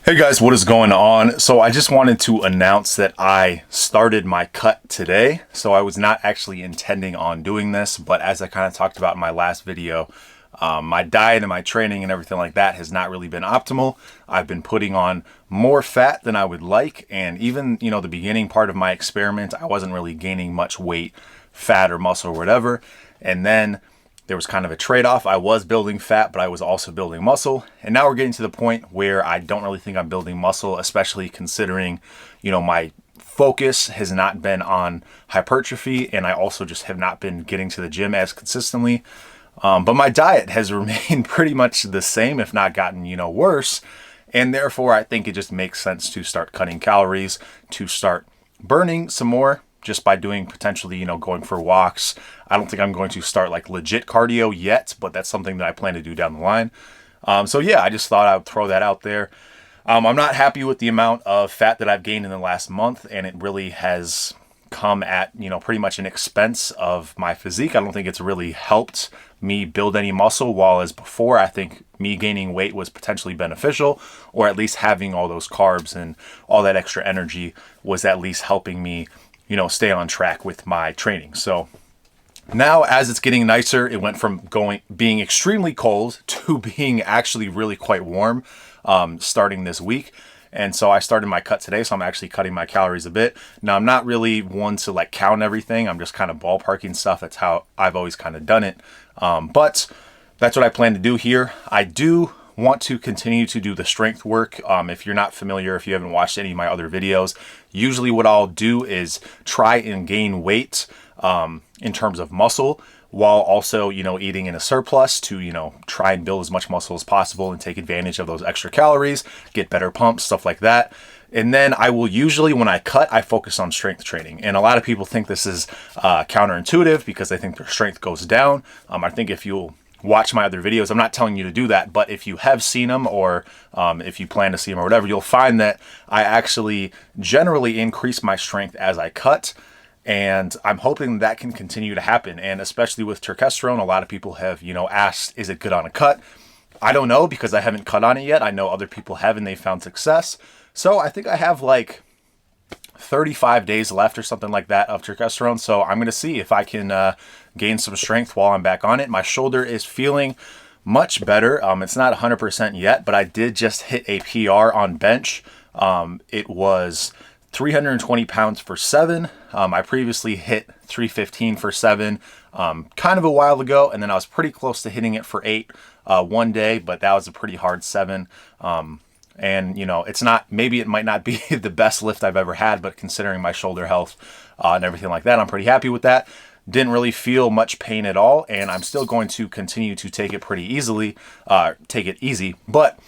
Hey guys, what is going on? So I just wanted to announce that I started my cut today. So I was not actually intending on doing this, but as I kind of talked about in my last video, my diet and my training and everything like that has not really been optimal. I've been putting on more fat than I would like, and even, the beginning part of my experiment, I wasn't really gaining much weight, fat or muscle or whatever. And then there was kind of a trade-off. I was building fat, but I was also building muscle. And now we're getting to the point where I don't really think I'm building muscle, especially considering, my focus has not been on hypertrophy, and I also just have not been getting to the gym as consistently. But my diet has remained pretty much the same, if not gotten, worse. And therefore, I think it just makes sense to start cutting calories, to start burning some more, just by doing potentially, going for walks. I don't think I'm going to start like legit cardio yet, but that's something that I plan to do down the line. So yeah, I just thought I would throw that out there. I'm not happy with the amount of fat that I've gained in the last month, and it really has come at, pretty much an expense of my physique. I don't think it's really helped me build any muscle, while as before, I think me gaining weight was potentially beneficial, or at least having all those carbs and all that extra energy was at least helping me stay on track with my training. So now, as it's getting nicer, it went from being extremely cold to being actually really quite warm starting this week. And so I started my cut today, so I'm actually cutting my calories a bit. Now, I'm not really one to like count everything. I'm just kind of ballparking stuff. That's how I've always kind of done it. But that's what I plan to do here. I do want to continue to do the strength work. If you're not familiar, if you haven't watched any of my other videos, usually what I'll do is try and gain weight in terms of muscle, while also, eating in a surplus to, try and build as much muscle as possible and take advantage of those extra calories, get better pumps, stuff like that. And then I will usually, when I cut, I focus on strength training. And a lot of people think this is counterintuitive because they think their strength goes down. I think if you'll watch my other videos, I'm not telling you to do that, but if you have seen them, or if you plan to see them or whatever, you'll find that I actually generally increase my strength as I cut. And I'm hoping that can continue to happen. And especially with turkesterone, a lot of people have, asked, is it good on a cut? I don't know, because I haven't cut on it yet. I know other people have, and they found success. So I think I have like 35 days left or something like that of turkesterone. So I'm going to see if I can gain some strength while I'm back on it. My shoulder is feeling much better. It's not 100% yet, but I did just hit a PR on bench. It was 320 pounds for 7. I previously hit 315 for 7 kind of a while ago, and then I was pretty close to hitting it for 8 one day, but that was a pretty hard 7. And, it's not, maybe it might not be the best lift I've ever had, but considering my shoulder health and everything like that, I'm pretty happy with that. Didn't really feel much pain at all, and I'm still going to continue to take it pretty easily, take it easy. But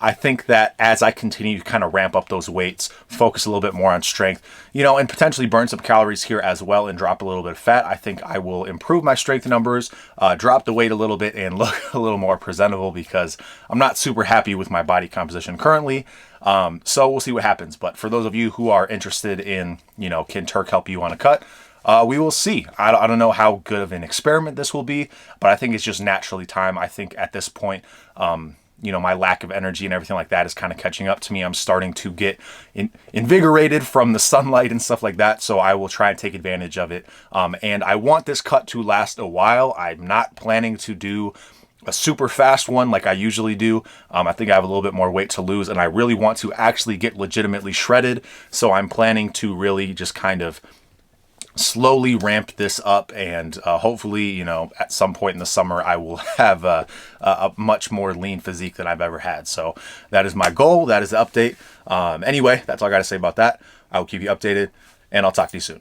I think that as I continue to kind of ramp up those weights, focus a little bit more on strength, and potentially burn some calories here as well and drop a little bit of fat, I think I will improve my strength numbers, drop the weight a little bit, and look a little more presentable, because I'm not super happy with my body composition currently. So we'll see what happens. But for those of you who are interested in, can Turk help you on a cut? We will see. I don't know how good of an experiment this will be, but I think it's just naturally time. I think at this point, my lack of energy and everything like that is kind of catching up to me. I'm starting to get invigorated from the sunlight and stuff like that, so I will try and take advantage of it. And I want this cut to last a while. I'm not planning to do a super fast one like I usually do. I think I have a little bit more weight to lose, and I really want to actually get legitimately shredded. So I'm planning to really just kind of slowly ramp this up, and hopefully, at some point in the summer, I will have a much more lean physique than I've ever had. So that is my goal. That is the update. Anyway, that's all I got to say about that. I will keep you updated, and I'll talk to you soon.